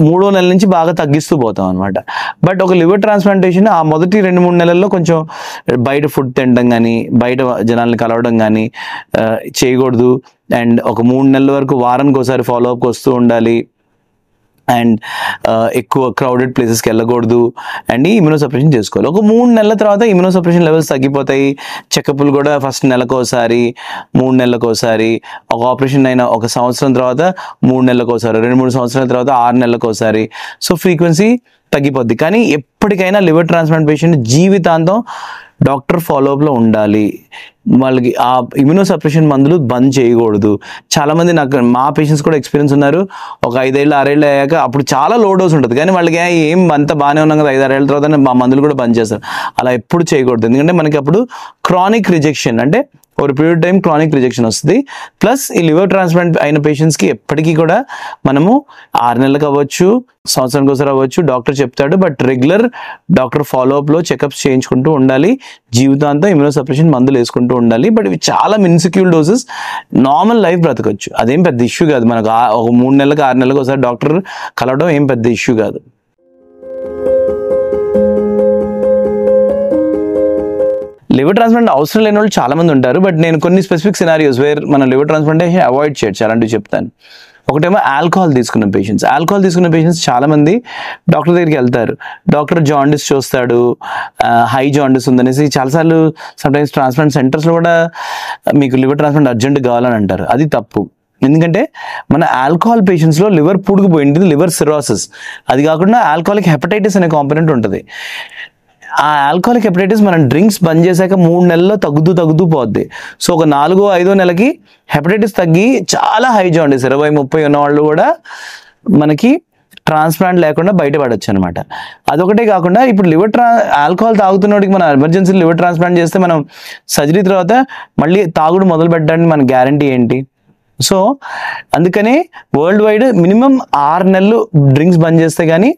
3వ నెల నుంచి బాగా తగ్గిస్తూ పోతాం అనమాట. బట్ ఒక లివర్ ట్రాన్స్ప్లాంటేషన్ ఆ మొదటి 2-3 నెలల్లో కొంచెం బయట ఫుడ్ తినడం కానీ, బయట జనాల్ని కలవడం కానీ చేయకూడదు. అండ్ ఒక 3 నెలల వరకు వారానికి ఒకసారి ఫాలోఅప్కి వస్తూ ఉండాలి. అండ్ ఎక్కువ క్రౌడెడ్ ప్లేసెస్కి వెళ్ళకూడదు. అండ్ ఈ ఇమ్యూనో సప్రెషన్ చేసుకోవాలి. ఒక 3 నెలల తర్వాత ఇమ్యూనో సప్రెషన్ లెవెల్స్ తగ్గిపోతాయి. చెకప్లు కూడా ఫస్ట్ నెలకోసారి, 3 నెలలకోసారి, ఒక ఆపరేషన్ అయిన 1 సంవత్సరం తర్వాత 3 నెలలకోసారి, 2-3 సంవత్సరాల తర్వాత 6 నెలలకోసారి. సో ఫ్రీక్వెన్సీ తగ్గిపోద్ది. కానీ ఎప్పటికైనా లివర్ ట్రాన్స్ప్లాంట్ పేషెంట్ జీవితాంతం డాక్టర్ ఫాలోఅప్లో ఉండాలి. వాళ్ళకి ఆ ఇమ్యూనో సప్రెషన్ మందులు బంద్ చేయకూడదు. చాలామంది మా పేషెంట్స్ కూడా ఎక్స్పీరియన్స్ ఉన్నారు. ఒక 5 ఏళ్ళు 6 ఏళ్ళు అయ్యాక అప్పుడు చాలా లో డోస్ ఉంటుంది, కానీ వాళ్ళకి ఏం అంత బాగానే ఉన్నాం కదా 5-6 ఏళ్ళ తర్వాత మా మందులు కూడా బంద్ చేస్తారు. అలా ఎప్పుడు చేయకూడదు. ఎందుకంటే మనకి అప్పుడు క్రానిక్ రిజెక్షన్ అంటే ఒక పీరియడ్ టైం క్రానిక్ రిజెక్షన్ వస్తుంది. ప్లస్ ఈ లివర్ ట్రాన్స్ప్లాంట్ అయిన పేషెంట్స్కి ఎప్పటికీ కూడా మనము 6 నెలలకు అవ్వచ్చు, సంవత్సరానికి ఒకసారి అవ్వచ్చు, డాక్టర్ చెప్తాడు. బట్ రెగ్యులర్ డాక్టర్ ఫాలోఅప్లో చెకప్స్ చేయించుకుంటూ ఉండాలి. జీవితాంతం ఇమ్యూనో సప్రెషన్ మందులు వేసుకుంటూ ఉండాలి. బట్ ఇవి చాలా మిన్సిక్యూల్ డోసెస్, నార్మల్ లైఫ్ బ్రతకొచ్చు. అదేం పెద్ద ఇష్యూ కాదు. మనకు ఒక 3 నెలలకు 6 నెలలకు ఒకసారి డాక్టర్ కలవడం ఏం పెద్ద ఇష్యూ కాదు. లివర్ ట్రాన్స్ప్లాంట్ అవసరం లేని వాళ్ళు చాలా మంది ఉంటారు. బట్ నేను కొన్ని స్పెసిఫిక్ సినారియోస్ వేర్ మనం లివర్ ట్రాన్స్ప్లాంటేషన్ అవాయిడ్ చేయొచ్చు అలాంటివి చెప్తాను. ఒకటేమో ఆల్కహాల్ తీసుకున్న పేషెంట్స్ చాలా మంది డాక్టర్ దగ్గరికి వెళ్తారు. డాక్టర్ జాండిస్ చూస్తాడు, హై జాండిస్ ఉందనేసి చాలాసార్లు సమ్టైమ్స్ ట్రాన్స్ప్లాంట్ సెంటర్స్లో కూడా మీకు లివర్ ట్రాన్స్ప్లాంట్ అర్జెంట్ కావాలని అంటారు. అది తప్పు. ఎందుకంటే మన ఆల్కహాల్ పేషెంట్స్లో లివర్ పూడుకుపోయింది, లివర్ సిరోసిస్. అది కాకుండా ఆల్కహాలిక్ హెపటైటిస్ అనే కాంపోనెంట్ ఉంటుంది. ఆ ఆల్కహాలిక్ హెపటైటిస్ మనం డ్రింక్స్ బంద్ చేశాక 3 నెలల్లో తగ్గుతూ పోద్ది. సో ఒక 4-5 నెలకి హెపటైటిస్ తగ్గి చాలా హై జాండిస్ 20-30 ఉన్న వాళ్ళు కూడా మనకి ట్రాన్స్ప్లాంట్ లేకుండా బయటపడచ్చు అనమాట. అదొకటే కాకుండా ఇప్పుడు ఆల్కహాల్ తాగుతున్నోడికి మనం ఎమర్జెన్సీ లివర్ ట్రాన్స్ప్లాంట్ చేస్తే మనం సర్జరీ తర్వాత మళ్ళీ తాగుడు మొదలు పెట్టడానికి మన గ్యారంటీ ఏంటి? సో అందుకనే వరల్డ్ వైడ్ మినిమం 6 నెలలు డ్రింక్స్ బంద్ చేస్తే కానీ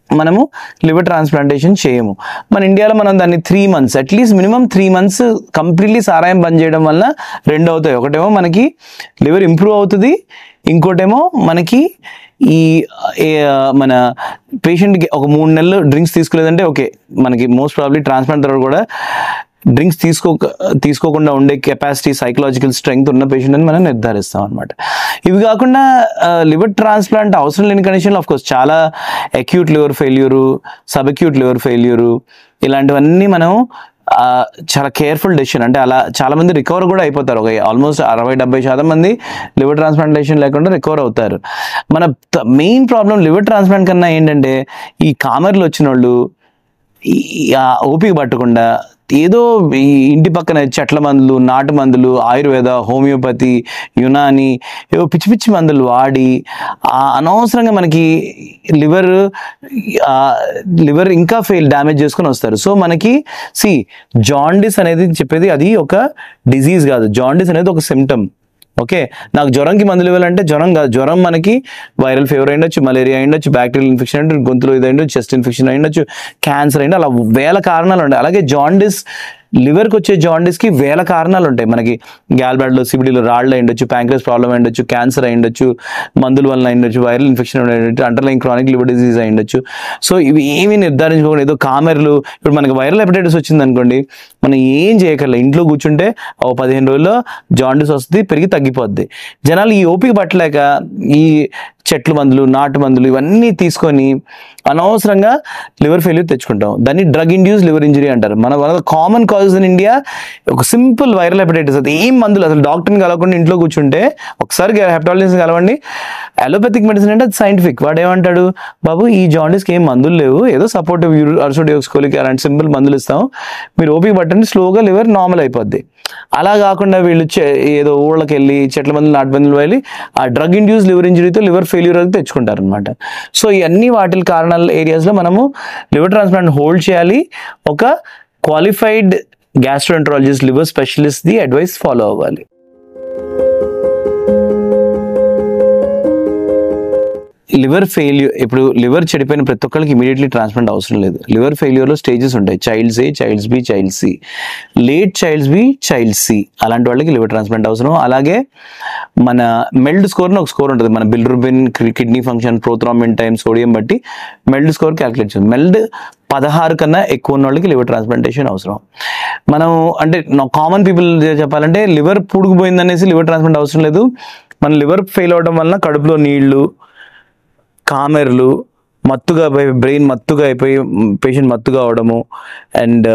మనము లివర్ ట్రాన్స్ప్లాంటేషన్ చేయము. మన ఇండియాలో మనం దాన్ని 3 months at least minimum 3 months completely సారాయం బంద్ చేయడం వల్ల 2 అవుతాయి. ఒకటేమో మనకి లివర్ ఇంప్రూవ్ అవుతుంది, ఇంకోటేమో మనకి ఈ మన పేషెంట్కి ఒక 3 నెలలు డ్రింక్స్ తీసుకోలేదంటే ఓకే, మనకి మోస్ట్ ప్రాబ్లీ ట్రాన్స్ప్లాంట్ తర్వాత కూడా డ్రింక్స్ తీసుకోకుండా ఉండే కెపాసిటీ, సైకలాజికల్ స్ట్రెంగ్త్ ఉన్న పేషెంట్ అని మనం నిర్ధారిస్తాం అనమాట. ఇవి కాకుండా లివర్ ట్రాన్స్ప్లాంట్ అవసరం లేని కండిషన్లో ఆఫ్ కోర్స్ చాలా acute liver failure, sub acute liver failure ఇలాంటివన్నీ మనం చాలా కేర్ఫుల్ డెసిషన్. అంటే అలా చాలా మంది రికవర్ కూడా అయిపోతారు. ఒక ఆల్మోస్ట్ 60-70% మంది లివర్ ట్రాన్స్ప్లాంటేషన్ లేకుండా రికవర్ అవుతారు. మన మెయిన్ ప్రాబ్లం లివర్ ట్రాన్స్ప్లాంట్ కన్నా ఏంటంటే ఈ కామెర్లు వచ్చిన వాళ్ళు ఓపిక పట్టకుండా ఏదో ఈ ఇంటి పక్కన చెట్ల మందులు, నాటు మందులు, ఆయుర్వేద, హోమియోపతి, యునాని ఏవో పిచ్చి పిచ్చి మందులు వాడి అనవసరంగా మనకి లివర్ ఇంకా డ్యామేజ్ చేసుకొని వస్తారు. సో మనకి జాండిస్ అనేది చెప్పేది అది ఒక డిజీజ్ కాదు. జాండిస్ అనేది ఒక సిమ్టమ్. ఓకే, నాకు జ్వరంకి మందులు ఇవ్వాలంటే జ్వరం కాదు. జ్వరం మనకి వైరల్ ఫీవర్ అయ్యిండొచ్చు, మలేరియా అయ్యిండొచ్చు, బ్యాక్టీరియల్ ఇన్ఫెక్షన్ అయ్యిండొచ్చు, గొంతులో ఇది అయ్యిండొచ్చు, చెస్ట్ ఇన్ఫెక్షన్ అయ్యిండొచ్చు, క్యాన్సర్ అయ్యింది, అలా వేల కారణాలు ఉంటాయి. అలాగే జాండిస్, లివర్కి వచ్చే జాండిస్కి వేల కారణాలు ఉంటాయి. మనకి గ్యాల్బ్లాడర్లో, సిబిడిలో రాళ్ళు అయ్యిండొచ్చు, ప్యాంక్రస్ ప్రాబ్లం అయ్యిండొచ్చు, క్యాన్సర్ అయ్యిండొచ్చు, మందుల వల్ల అయ్యిండొచ్చు, వైరల్ ఇన్ఫెక్షన్ అయ్యిండొచ్చు, అండర్లైన్ క్రానిక్ లివర్ డిసీజ్ అయ్యిండొచ్చు. సో ఇవి ఏమీ నిర్ధారించుకోకుండా ఏదో కామెర్లు, ఇప్పుడు మనకి వైరల్ హెపటైటిస్ వచ్చింది అనుకోండి, మనం ఏం చేయగలం, ఇంట్లో కూర్చుంటే 15 రోజుల్లో జాండిస్ వస్తుంది, పెరిగి తగ్గిపోద్ది. జనాలు ఈ ఓపిక పట్టలేక ఈ చెట్లు మందులు, నాటు మందులు ఇవన్నీ తీసుకొని అనవసరంగా లివర్ ఫెయిల్యూర్ తెచ్చుకుంటాం. దాన్ని డ్రగ్ ఇండ్యూస్ లివర్ ఇంజరీ అంటారు. One of the common causes in India ఒక సింపుల్ వైరల్ హెపటైటిస్. అది ఏం మందులు, అసలు డాక్టర్ని కలవకుండా ఇంట్లో కూర్చుంటే ఒకసారి హెపటాలజిస్ట్ కలవండి. అలోపతిక్ మెడిసిన్ అంటే అది సైంటిఫిక్. వాడు ఏమంటాడు, బాబు ఈ జాండీస్కి ఏం మందులు లేవు, ఏదో సపోర్టివ్ అర్సోడియోక్స్కోలిక్ అలాంటి సింపుల్ మందులు ఇస్తాం, మీరు ఓపిక పట్టండి, స్లోగా లివర్ నార్మల్ అయిపోద్ది. అలా కాకుండా వీళ్ళు ఏదో ఊళ్ళకి వెళ్ళి చెట్ల మందులు, నాటు మందులు వెళ్ళి ఆ డ్రగ్ ఇండ్యూస్ లివర్ ఇంజరీతో లివర్ ఫెయిల్యూర్ అయితే తెచ్చుకుంటారు అనమాట. సో ఇవన్నీ వాటి కారణాల ఏరియాస్లో మనము లివర్ ట్రాన్స్ప్లాంట్ హోల్డ్ చేయాలి. ఒక qualified gastroenterologist, liver specialist the advice follow అవ్వాలి. లివర్ ఫెయిల్యూర్, ఇప్పుడు లివర్ చెడిపోయిన ప్రతి ఒక్కరికి ఇమీడియట్లీ ట్రాన్స్ప్లాంట్ అవసరం లేదు. లివర్ ఫెయిల్యూర్లో స్టేజెస్ ఉంటాయి. Child's A, child's B, child C, late child's B, child C, అలాంటి వాళ్ళకి లివర్ ట్రాన్స్ప్లాంట్ అవసరం. అలాగే మన మెల్డ్ స్కోర్ అని ఒక స్కోర్ ఉంటుంది. మన bilirubin, kidney function, prothrombin time, sodium బట్టి మెల్డ్ స్కోర్ క్యాలిక్యులేట్ చేస్తాం. మెల్డ్ 16 కన్నా ఎక్కువ ఉన్న వాళ్ళకి లివర్ ట్రాన్స్ప్లాంటేషన్ అవసరం. మనం అంటే కామన్ పీపుల్ చెప్పాలంటే లివర్ పూడుకుపోయిందనేసి లివర్ ట్రాన్స్ప్లాంట్ అవసరం లేదు. మన లివర్ ఫెయిల్ అవడం వలన కడుపులో నీళ్లు, కామెర్లు, మత్తుగా బ్రెయిన్ మత్తుగా అయిపోయి పేషెంట్ మత్తుగా అవడము, అండ్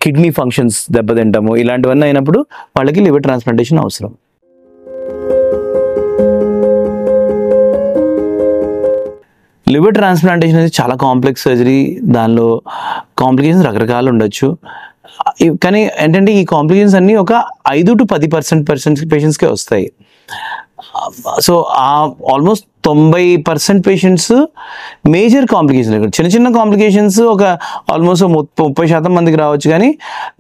కిడ్నీ ఫంక్షన్స్ దెబ్బతింటాము, ఇలాంటివన్నీ అయినప్పుడు వాళ్ళకి లివర్ ట్రాన్స్ప్లాంటేషన్ అవసరం. లివర్ ట్రాన్స్ప్లాంటేషన్ అనేది చాలా కాంప్లెక్స్ సర్జరీ. దానిలో కాంప్లికేషన్స్ రకరకాలు ఉండొచ్చు. కానీ ఏంటంటే ఈ కాంప్లికేషన్స్ అన్నీ ఒక 5 to 10% పేషెంట్స్కే వస్తాయి. So almost 90% patients major complications, చిన్న చిన్న కాంప్లికేషన్స్ ఒక ఆల్మోస్ట్ 30% మందికి రావచ్చు. కానీ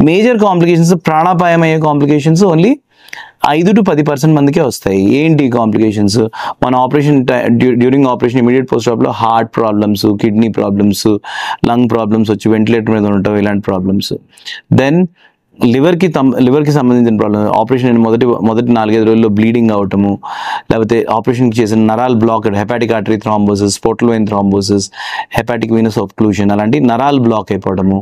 మేజర్ కాంప్లికేషన్స్, ప్రాణాపాయం అయ్యే కాంప్లికేషన్స్ ఓన్లీ 5 to 10% మందికే వస్తాయి. ఏంటి కాంప్లికేషన్స్? మన operation during operation immediate post ఆప్లో heart problems, kidney problems, lung problems వచ్చి వెంటిలేటర్ మీద ఉండటం, ఇలాంటి ప్రాబ్లమ్స్. దెన్ లివర్కి సంబంధించిన ప్రాబ్లమ్, ఆపరేషన్ మొదటి 4-5 రోజుల్లో బ్లీడింగ్ అవటము, లేకపోతే ఆపరేషన్కి చేసిన నరాల్ block, hepatic artery thrombosis, portal vein thrombosis, hepatic venous occlusion, అలాంటి నరాల్ బ్లాక్ అయిపోవడము.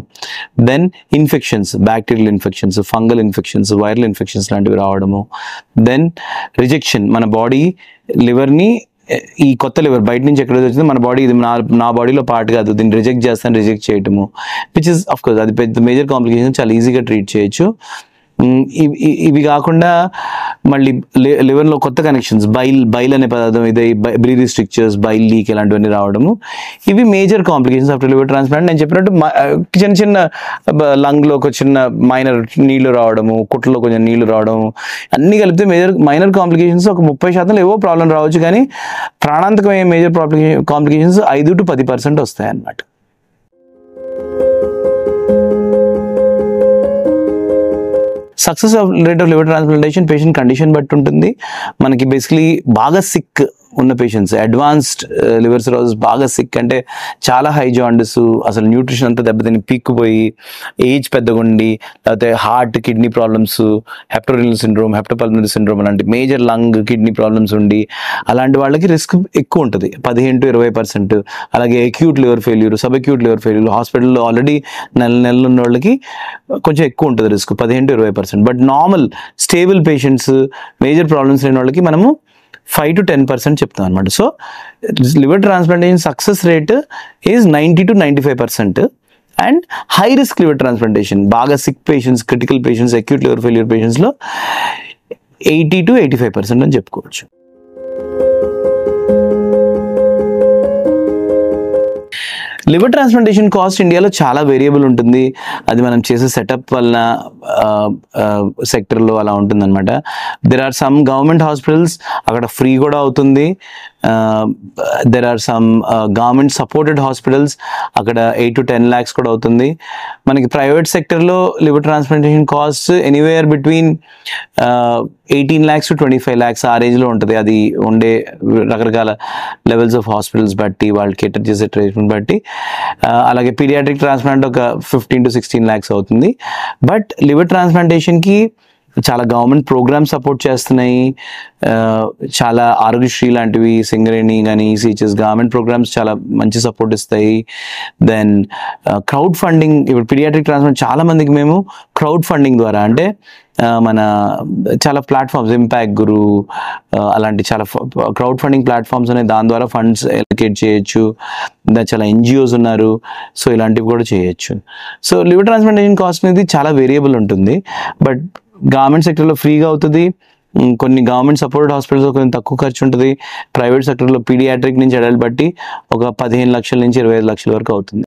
Then infections, bacterial infections, fungal infections, viral infections లాంటివి రావడము. దెన్ రిజెక్షన్, మన బాడీ లివర్ని, ఈ కొత్త లివర్ బయట నుంచి ఎక్కడ వచ్చింది, మన బాడీ ఇది నా బాడీలో పార్ట్ కాదు, దీన్ని రిజెక్ట్ చేయటము, విచ్ ఇస్ ఆఫ్ కోర్స్ అది పెద్ద మేజర్ కాంప్లికేషన్, చాలా ఈజీగా ట్రీట్ చేయొచ్చు. ఇవి కాకుండా మళ్ళీ లివర్లో కొత్త కనెక్షన్స్, బైల్ అనే పదార్థం ఇది, బ్లీరీ స్ట్రిక్చర్స్, బైల్ లీక్, ఇలాంటివన్నీ రావడము, ఇవి major complications after liver transplant. నేను చెప్పినట్టు చిన్న చిన్న లంగ్లో ఒక చిన్న మైనర్ నీళ్లు రావడము, కుట్లలో కొంచెం నీళ్లు రావడము, అన్నీ కలిపితే మైనర్ కాంప్లికేషన్స్ ఒక 30% ఏవో ప్రాబ్లం రావచ్చు. కానీ ప్రాణాంతకమైన మేజర్ కాంప్లికేషన్స్ 5 to 10% వస్తాయి అన్నమాట. Success rate of liver transplantation patient condition బట్టి ఉంటుంది. మనకి బేసికలీ బాగా సిక్, ఉన్న పేషెంట్స్, అడ్వాన్స్డ్ లివర్ సిరోసిస్, బాగా సిక్ అంటే చాలా హై జాండిస్, అసలు న్యూట్రిషన్ అంతా దెబ్బతిని పీక్కుపోయి, ఏజ్ పెద్దగుండి, లేకపోతే heart kidney problems, hepatorenal syndrome, hepatopulmonary syndrome అలాంటి మేజర్ లంగ్ కిడ్నీ ప్రాబ్లమ్స్ ఉండి అలాంటి వాళ్ళకి రిస్క్ ఎక్కువ ఉంటుంది, 15-20%. అలాగే acute liver failure, sub acute liver failure, హాస్పిటల్లో ఆల్రెడీ నెలలు ఉన్న వాళ్ళకి కొంచెం ఎక్కువ ఉంటుంది risk, 15-20%. But normal stable patients, major problems లేని వాళ్ళకి మనము 5-10% చెప్తాం అనమాట. So liver transplantation success rate is 90-95%. And high risk liver transplantation, బాగా sick patients, critical patients, acute liver failure పేషెంట్స్లో 80-85% అని చెప్పుకోవచ్చు. లివర్ ట్రాన్స్ప్లాంటేషన్ కాస్ట్ ఇండియాలో చాలా వేరియబుల్ ఉంటుంది. అది మనం చేసే సెటప్ వలన సెక్టర్లో అలా ఉంటుంది అనమాట. There are some government hospitals, అక్కడ ఫ్రీ కూడా అవుతుంది. There are some government supported hospitals, అక్కడ 8-10 lakhs కూడా అవుతుంది. మనకి ప్రైవేట్ సెక్టర్లో liver transplantation cost anywhere between 18 lakhs to 25 lakhs ఆ రేంజ్లో ఉంటుంది. అది ఉండే రకరకాల లెవెల్స్ ఆఫ్ హాస్పిటల్స్ బట్టి, వాళ్ళు కేటర్ చేసే ట్రీట్మెంట్ బట్టి. అలాగే పీడియాట్రిక్ ట్రాన్స్ప్లాంట్ ఒక 15-16 lakhs అవుతుంది. బట్ లివర్ ట్రాన్స్ప్లాంటేషన్కి చాలా గవర్నమెంట్ ప్రోగ్రామ్స్ సపోర్ట్ చేస్తున్నాయి. చాలా ఆరోగ్యశ్రీ లాంటివి, సింగరేణి కానీ, ఈసీహెచ్ఎస్ గవర్నమెంట్ ప్రోగ్రామ్స్ చాలా మంచి సపోర్ట్ ఇస్తాయి. దెన్ క్రౌడ్ ఫండింగ్, ఇప్పుడు పీడియాట్రిక్ ట్రాన్స్ప్లాంట్ చాలా మందికి మేము క్రౌడ్ ఫండింగ్ ద్వారా, అంటే మన చాలా ప్లాట్ఫామ్స్, ఇంపాక్ట్ గురు అలాంటి చాలా క్రౌడ్ ఫండింగ్ ప్లాట్ఫామ్స్ ఉన్నాయి, దాని ద్వారా ఫండ్స్ ఎలకేట్ చేయొచ్చు. చాలా ఎన్జిఓస్ ఉన్నారు, సో ఇలాంటివి కూడా చేయొచ్చు. సో లివర్ ట్రాన్స్ప్లాంటేషన్ కాస్ట్ అనేది చాలా వేరియబుల్ ఉంటుంది. బట్ గవర్నమెంట్ సెక్టర్లో ఫ్రీగా అవుతుంది, కొన్ని గవర్నమెంట్ సపోర్టెడ్ హాస్పిటల్స్లో కొంచెం తక్కువ ఖర్చు ఉంటుంది. ప్రైవేట్ సెక్టర్లో పీడియాట్రిక్ నుంచి అడల్ట్ బట్టి ఒక 15 లక్షల నుంచి 25 లక్షల వరకు అవుతుంది.